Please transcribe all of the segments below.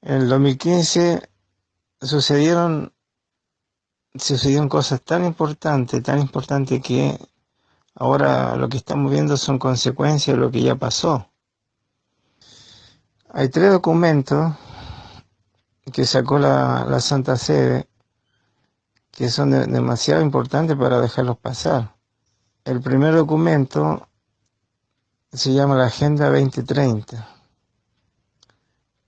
En el 2015 sucedieron, sucedieron cosas tan importantes que ahora lo que estamos viendo son consecuencias de lo que ya pasó. Hay tres documentos que sacó la Santa Sede que son demasiado importantes para dejarlos pasar. El primer documento se llama la Agenda 2030.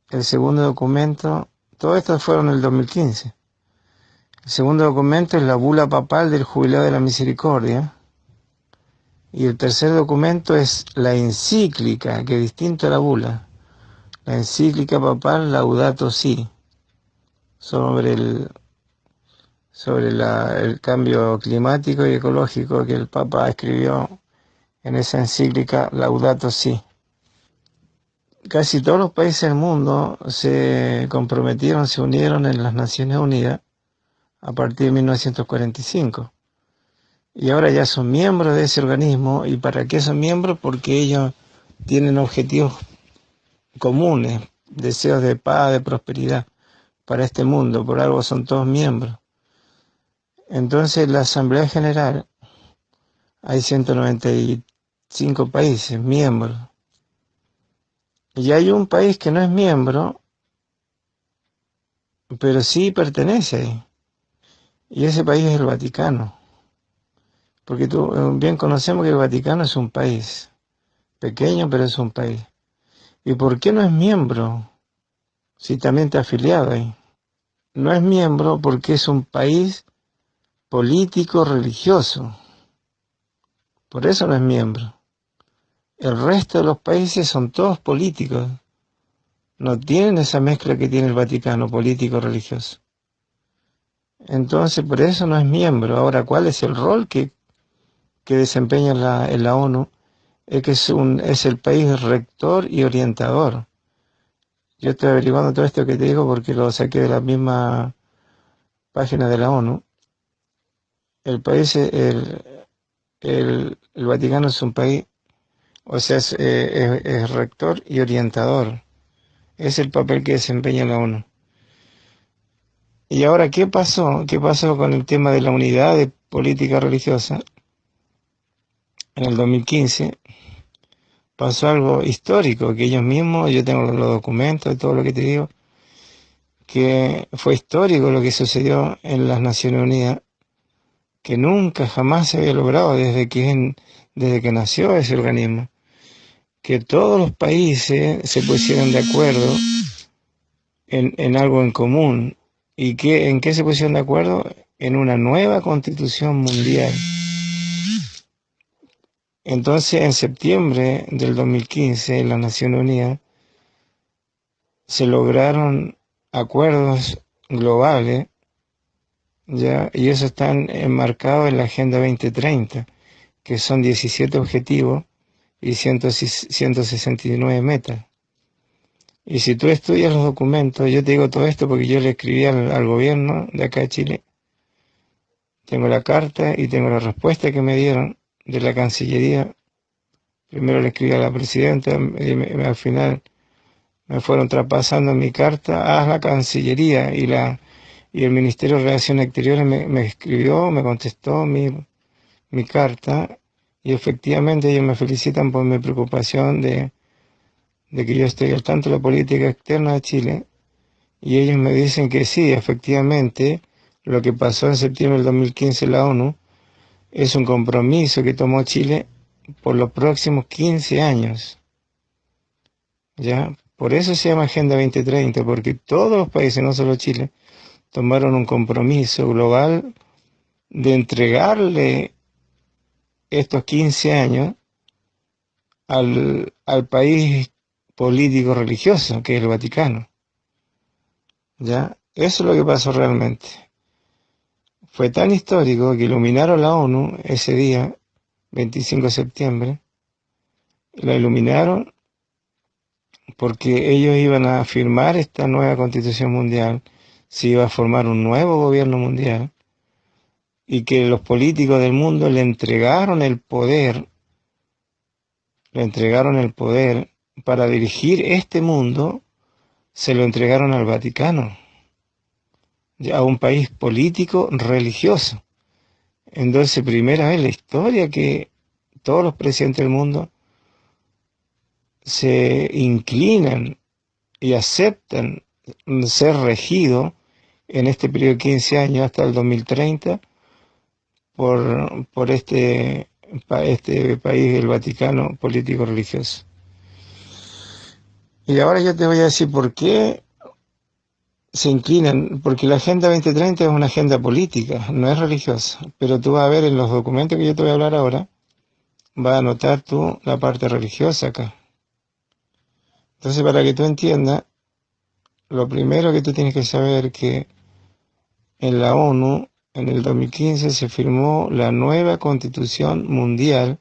El segundo documento, todo esto fueron en el 2015. El segundo documento es la bula papal del Jubileo de la Misericordia. Y el tercer documento es la encíclica, que es distinto a la bula, la encíclica papal Laudato Si, sobre el cambio climático y ecológico que el Papa escribió en esa encíclica Laudato Si. Casi todos los países del mundo se comprometieron, se unieron en las Naciones Unidas a partir de 1945. Y ahora ya son miembros de ese organismo. ¿Y para qué son miembros? Porque ellos tienen objetivos comunes, deseos de paz, de prosperidad para este mundo. Por algo son todos miembros. Entonces la Asamblea General, hay 195 países miembros. Y hay un país que no es miembro, pero sí pertenece ahí. Y ese país es el Vaticano. Porque bien conocemos que el Vaticano es un país. Pequeño, pero es un país. ¿Y por qué no es miembro? Si también está afiliado ahí. No es miembro porque es un país político religioso. Por eso no es miembro. El resto de los países son todos políticos. No tienen esa mezcla que tiene el Vaticano, político-religioso. Entonces, por eso no es miembro. Ahora, ¿cuál es el rol que desempeña en la ONU? Es que es el país rector y orientador. Yo estoy averiguando todo esto que te digo porque lo saqué de la misma página de la ONU. El país, el Vaticano es un país, o sea, es rector y orientador. Es el papel que desempeña la ONU. Y ahora, ¿qué pasó? ¿Qué pasó con el tema de la unidad de política religiosa? En el 2015 pasó algo histórico, que ellos mismos, yo tengo los documentos, todo lo que te digo, que fue histórico lo que sucedió en las Naciones Unidas, que nunca jamás se había logrado desde que nació ese organismo, que todos los países se pusieran de acuerdo en algo en común. ¿Y en qué se pusieron de acuerdo? En una nueva constitución mundial. Entonces, en septiembre del 2015, en las Naciones Unidas, se lograron acuerdos globales, ¿ya? Y eso están enmarcados en la Agenda 2030, que son 17 objetivos y 169 metas. Y si tú estudias los documentos, yo te digo todo esto porque yo le escribí al gobierno de acá de Chile, tengo la carta y tengo la respuesta que me dieron de la Cancillería. Primero le escribí a la presidenta y al final me fueron traspasando mi carta a la Cancillería y el Ministerio de Relaciones Exteriores me escribió, me contestó mi carta y efectivamente ellos me felicitan por mi preocupación de que yo estoy al tanto de la política externa de Chile y ellos me dicen que sí, efectivamente, lo que pasó en septiembre del 2015 en la ONU es un compromiso que tomó Chile por los próximos 15 años. ¿Ya? Por eso se llama Agenda 2030, porque todos los países, no solo Chile, tomaron un compromiso global de entregarle estos 15 años al país político religioso, que es el Vaticano. ¿Ya? Eso es lo que pasó realmente. Fue tan histórico que iluminaron la ONU ese día, 25 de septiembre, la iluminaron porque ellos iban a firmar esta nueva constitución mundial, se iba a formar un nuevo gobierno mundial, y que los políticos del mundo le entregaron el poder para dirigir este mundo se lo entregaron al Vaticano, a un país político religioso. Entonces, primera vez en la historia que todos los presidentes del mundo se inclinan y aceptan ser regidos en este periodo de 15 años hasta el 2030 por este país, el Vaticano político religioso. Y ahora yo te voy a decir por qué se inclinan, porque la Agenda 2030 es una agenda política, no es religiosa, pero tú vas a ver en los documentos que yo te voy a hablar ahora, vas a notar tú la parte religiosa acá. Entonces, para que tú entiendas, lo primero que tú tienes que saber es que en la ONU, en el 2015, se firmó la nueva Constitución Mundial.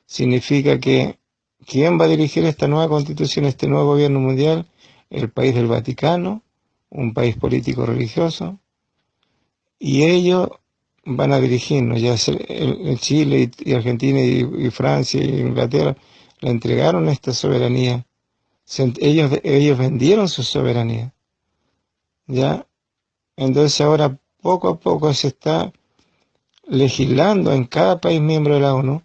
Significa que ¿quién va a dirigir esta nueva Constitución, este nuevo gobierno mundial? El país del Vaticano, un país político religioso, y ellos van a dirigirnos, ya sea Chile y Argentina y Francia y Inglaterra le entregaron esta soberanía. Ellos vendieron su soberanía, ¿ya? Entonces ahora poco a poco se está legislando en cada país miembro de la ONU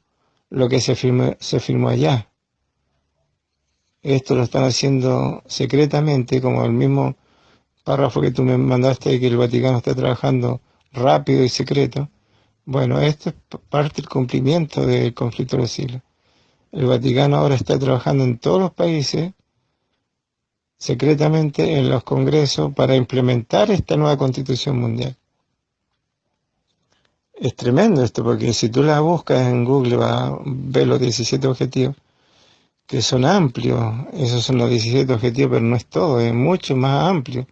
lo que se firmó allá. Esto lo están haciendo secretamente, como el mismo párrafo que tú me mandaste, que el Vaticano está trabajando rápido y secreto. Bueno, esto es parte del cumplimiento del conflicto de los siglos. El Vaticano ahora está trabajando en todos los países, secretamente en los congresos, para implementar esta nueva constitución mundial. Es tremendo esto, porque si tú la buscas en Google, vas a ver los 17 objetivos, que son amplios. Esos son los 17 objetivos, pero no es todo, es mucho más amplio.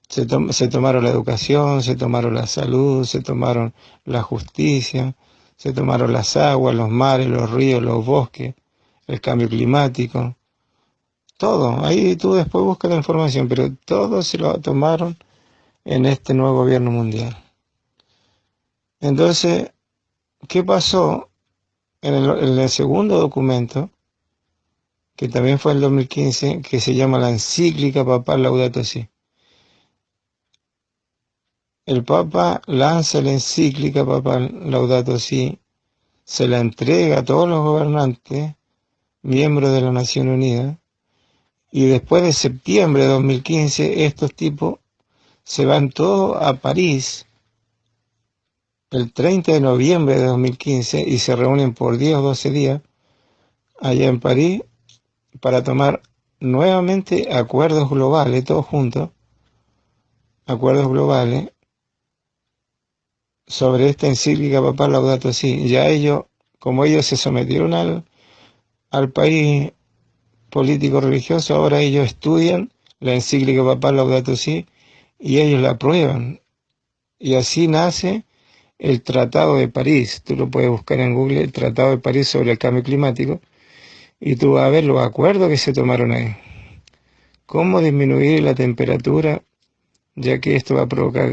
Se tomaron la educación, se tomaron la salud, se tomaron la justicia, se tomaron las aguas, los mares, los ríos, los bosques, el cambio climático, todo. Ahí tú después buscas la información, pero todo se lo tomaron en este nuevo gobierno mundial. Entonces, ¿qué pasó en el segundo documento, que también fue el 2015, que se llama la encíclica papal Laudato Si? El Papa lanza la encíclica papal Laudato Si, se la entrega a todos los gobernantes, miembros de la Nación Unida, y después de septiembre de 2015, estos tipos se van todos a París el 30 de noviembre de 2015 y se reúnen por 10 o 12 días allá en París para tomar nuevamente acuerdos globales, todos juntos, acuerdos globales sobre esta encíclica papal Laudato Si. Ya ellos, como ellos se sometieron al país político religioso, ahora ellos estudian la encíclica papal Laudato Si y ellos la aprueban. Y así nace el Tratado de París. Tú lo puedes buscar en Google, el Tratado de París sobre el cambio climático, y tú vas a ver los acuerdos que se tomaron ahí. Cómo disminuir la temperatura, ya que esto va a provocar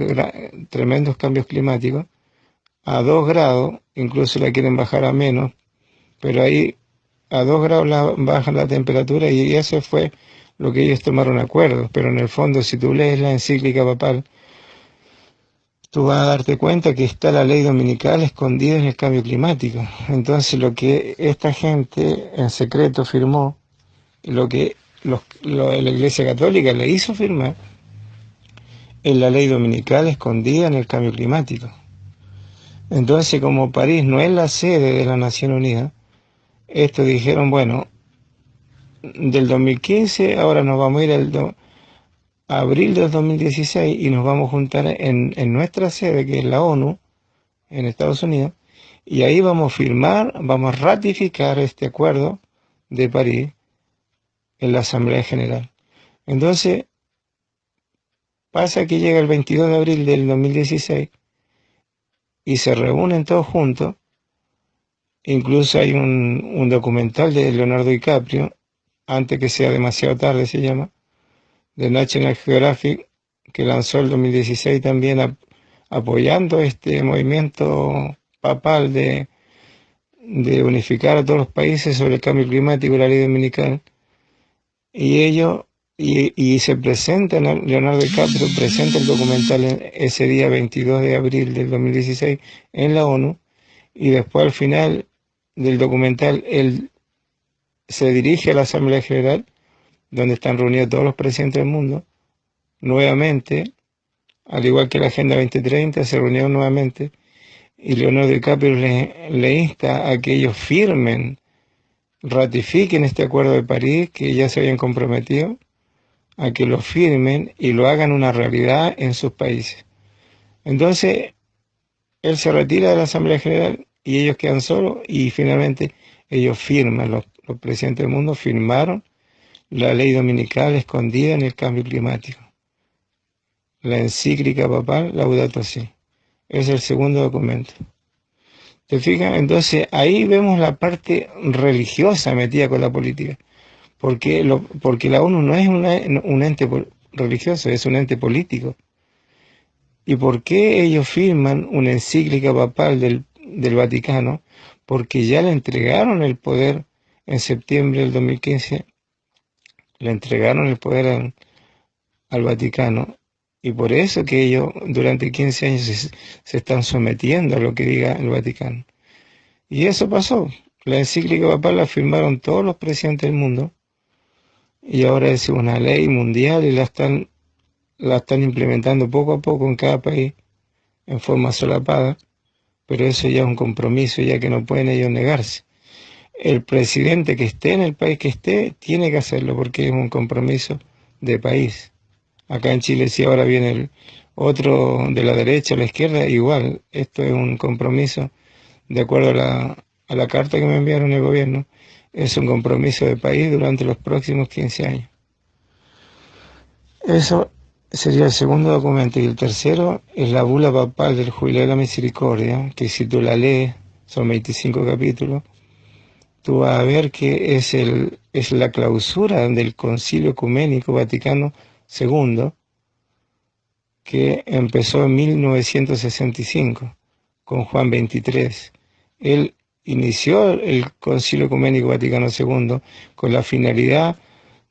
tremendos cambios climáticos, a 2 grados, incluso la quieren bajar a menos, pero ahí a 2 grados bajan la temperatura y eso fue lo que ellos tomaron acuerdos. Pero en el fondo, si tú lees la encíclica papal, tú vas a darte cuenta que está la ley dominical escondida en el cambio climático. Entonces lo que esta gente en secreto firmó, y lo que la Iglesia Católica le hizo firmar, es la ley dominical escondida en el cambio climático. Entonces, como París no es la sede de la Nación Unida, estos dijeron, bueno, del 2015 ahora nos vamos a ir a abril del 2016 y nos vamos a juntar en nuestra sede, que es la ONU, en Estados Unidos, y ahí vamos a firmar, vamos a ratificar este acuerdo de París en la Asamblea General. Entonces, pasa que llega el 22 de abril del 2016 y se reúnen todos juntos. Incluso hay un documental de Leonardo DiCaprio, antes que sea demasiado tarde se llama, de National Geographic, que lanzó el 2016 también apoyando este movimiento papal de unificar a todos los países sobre el cambio climático y la ley dominical. Y ellos y se presenta, Leonardo DiCaprio presenta el documental ese día 22 de abril del 2016 en la ONU, y después al final del documental él se dirige a la Asamblea General, donde están reunidos todos los presidentes del mundo, nuevamente, al igual que la Agenda 2030, se reunió nuevamente, y Leonardo DiCaprio le insta a que ellos firmen, ratifiquen este Acuerdo de París, que ya se habían comprometido, a que lo firmen y lo hagan una realidad en sus países. Entonces, él se retira de la Asamblea General y ellos quedan solos, y finalmente ellos firman, los presidentes del mundo firmaron la ley dominical escondida en el cambio climático, la encíclica papal Laudato Si. Es el segundo documento. ¿Te fijas? Entonces ahí vemos la parte religiosa metida con la política, porque la ONU no es un ente religioso, es un ente político. ¿Y por qué ellos firman una encíclica papal del Vaticano? Porque ya le entregaron el poder en septiembre del 2015, le entregaron el poder al Vaticano, y por eso que ellos durante 15 años se están sometiendo a lo que diga el Vaticano. Y eso pasó. La encíclica papal la firmaron todos los presidentes del mundo, y ahora es una ley mundial y la están implementando poco a poco en cada país en forma solapada, pero eso ya es un compromiso, ya que no pueden ellos negarse. El presidente que esté en el país que esté tiene que hacerlo porque es un compromiso de país. Acá en Chile, si ahora viene el otro de la derecha o la izquierda, igual, esto es un compromiso de acuerdo a la carta que me enviaron el gobierno, es un compromiso de país durante los próximos 15 años. Eso sería el segundo documento. Y el tercero es la bula papal del Jubileo de la Misericordia, que si tú la lees, son 25 capítulos, tú vas a ver que es la clausura del Concilio Ecuménico Vaticano II, que empezó en 1965 con Juan XXIII. Él inició el Concilio Ecuménico Vaticano II con la finalidad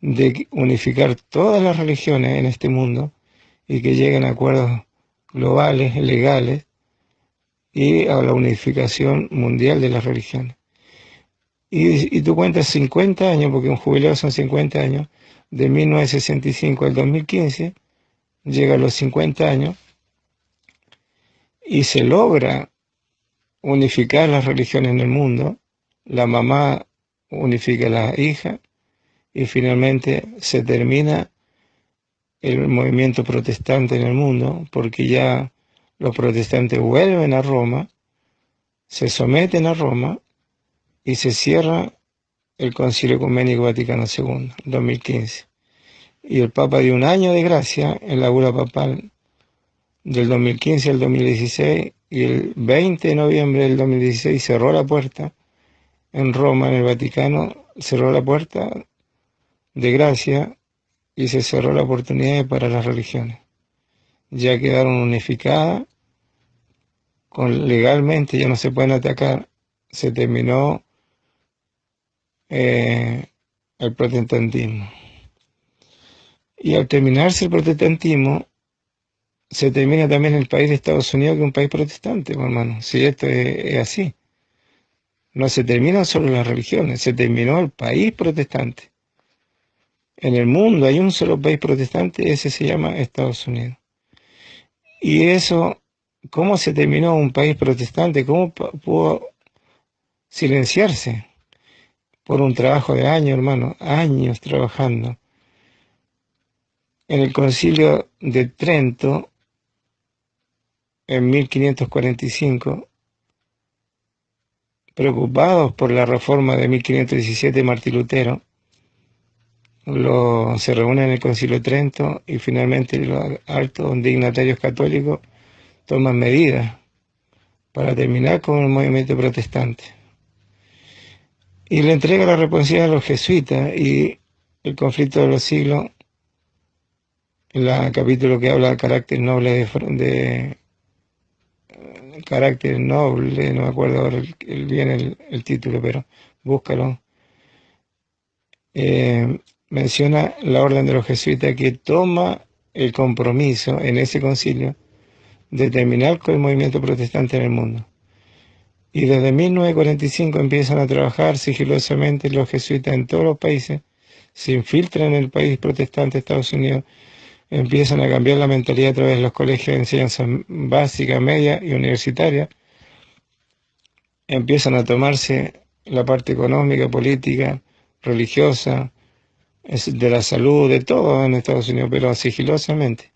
de unificar todas las religiones en este mundo y que lleguen a acuerdos globales, legales, y a la unificación mundial de las religiones. Y tú cuentas 50 años, porque un jubileo son 50 años, de 1965 al 2015, llega a los 50 años y se logra unificar las religiones en el mundo, la mamá unifica a la hija y finalmente se termina el movimiento protestante en el mundo, porque ya los protestantes vuelven a Roma, se someten a Roma y se cierra el Concilio Ecuménico Vaticano II, 2015. Y el Papa dio un año de gracia en la bula papal del 2015 al 2016, y el 20 de noviembre del 2016 cerró la puerta en Roma, en el Vaticano, cerró la puerta de gracia y se cerró la oportunidad para las religiones. Ya quedaron unificadas, legalmente ya no se pueden atacar, se terminó el protestantismo. Y al terminarse el protestantismo, se termina también el país de Estados Unidos, que es un país protestante, hermano. Si esto es así. No se terminan solo las religiones, se terminó el país protestante. En el mundo hay un solo país protestante, ese se llama Estados Unidos. Y eso, ¿cómo se terminó un país protestante? ¿Cómo pudo silenciarse? Por un trabajo de años, hermano, años trabajando. En el Concilio de Trento, en 1545, preocupados por la reforma de 1517 de Martín Lutero, se reúnen en el Concilio de Trento y finalmente los altos dignatarios católicos toman medidas para terminar con el movimiento protestante. Y le entrega la responsabilidad a los jesuitas, y el conflicto de los siglos, el capítulo que habla de carácter noble, carácter noble, no me acuerdo ahora bien el título, pero búscalo. menciona la orden de los jesuitas que toma el compromiso en ese concilio de terminar con el movimiento protestante en el mundo. Y desde 1945 empiezan a trabajar sigilosamente los jesuitas en todos los países, se infiltran en el país protestante de Estados Unidos, empiezan a cambiar la mentalidad a través de los colegios de enseñanza básica, media y universitaria, empiezan a tomarse la parte económica, política, religiosa, de la salud, de todo en Estados Unidos, pero sigilosamente.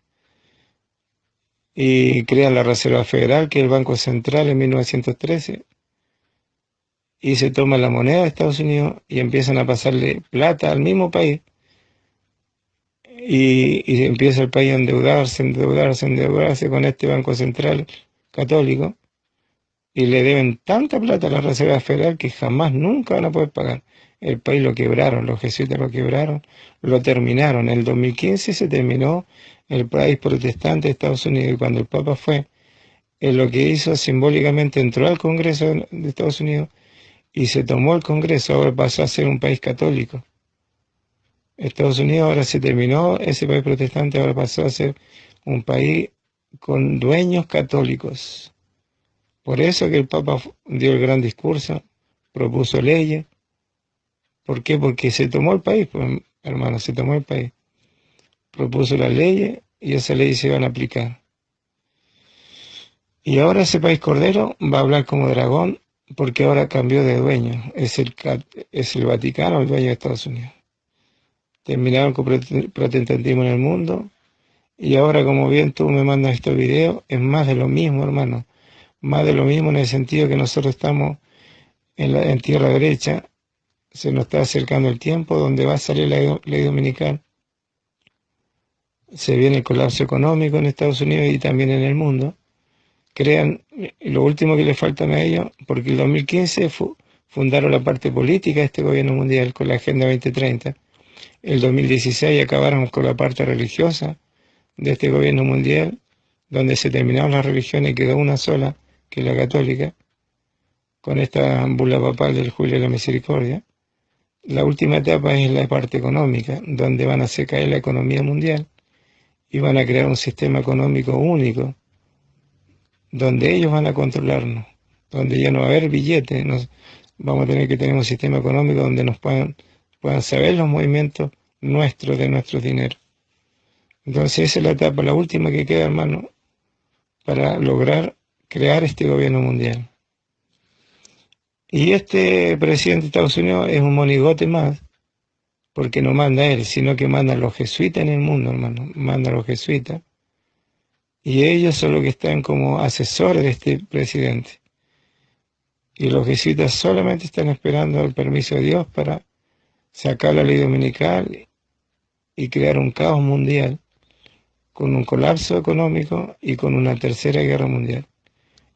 Y crean la Reserva Federal, que es el Banco Central en 1913, y se toma la moneda de Estados Unidos y empiezan a pasarle plata al mismo país, y empieza el país a endeudarse con este Banco Central católico, y le deben tanta plata a la Reserva Federal que jamás, nunca van a poder pagar. El país lo quebraron, los jesuitas lo quebraron, lo terminaron. En el 2015 se terminó el país protestante de Estados Unidos, y cuando el Papa fue, él lo que hizo simbólicamente entró al Congreso de Estados Unidos y se tomó el Congreso, ahora pasó a ser un país católico. Estados Unidos ahora se terminó, ese país protestante ahora pasó a ser un país con dueños católicos. Por eso que el Papa dio el gran discurso, propuso leyes. ¿Por qué? Porque se tomó el país, pues, hermano, se tomó el país. Propuso las leyes y esas leyes se van a aplicar. Y ahora ese país cordero va a hablar como dragón porque ahora cambió de dueño. Es el Vaticano el dueño de Estados Unidos. Terminaron con protestantismo en el mundo y ahora, como bien tú me mandas estos videos, es más de lo mismo, hermano. Más de lo mismo en el sentido que nosotros estamos en tierra derecha, se nos está acercando el tiempo donde va a salir la ley dominical. Se viene el colapso económico en Estados Unidos y también en el mundo. Crean lo último que le faltan a ellos, porque en el 2015 fundaron la parte política de este gobierno mundial con la Agenda 2030. El 2016 acabaron con la parte religiosa de este gobierno mundial, donde se terminaron las religiones y quedó una sola, que es la católica, con esta bula papal del Julio de la Misericordia. La última etapa es la parte económica, donde van a hacer caer la economía mundial y van a crear un sistema económico único, donde ellos van a controlarnos, donde ya no va a haber billetes, vamos a tener que tener un sistema económico donde nos puedan saber los movimientos nuestros de nuestro dinero. Entonces esa es la etapa, la última que queda, hermano, para lograr crear este gobierno mundial. Y este presidente de Estados Unidos es un monigote más, porque no manda él, sino que mandan los jesuitas en el mundo, hermano, mandan los jesuitas. Y ellos son los que están como asesores de este presidente. Y los jesuitas solamente están esperando el permiso de Dios para sacar la ley dominical y crear un caos mundial con un colapso económico y con una tercera guerra mundial.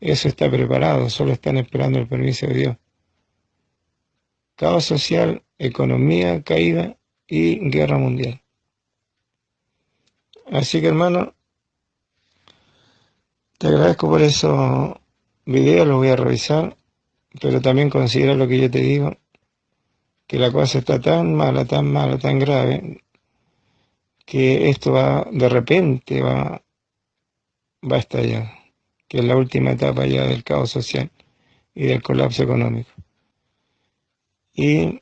Eso está preparado, solo están esperando el permiso de Dios. Caos social, economía caída y guerra mundial. Así que, hermano, te agradezco por esos videos, los voy a revisar, pero también considera lo que yo te digo, que la cosa está tan mala, tan grave, que esto de repente va a estallar, que es la última etapa ya del caos social y del colapso económico. Y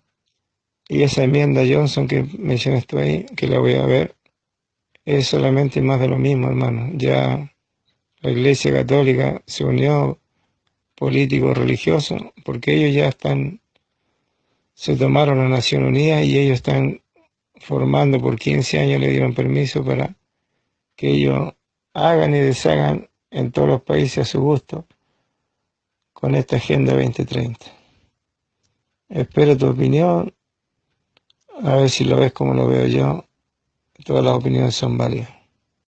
esa enmienda Johnson que mencionas tú ahí, que la voy a ver, es solamente más de lo mismo, hermano. Ya la Iglesia Católica se unió, políticos religiosos, porque ellos ya se tomaron la Nación Unida y ellos están formando por 15 años, le dieron permiso para que ellos hagan y deshagan en todos los países a su gusto con esta Agenda 2030. Espero tu opinión, a ver si lo ves como lo veo yo. Todas las opiniones son válidas.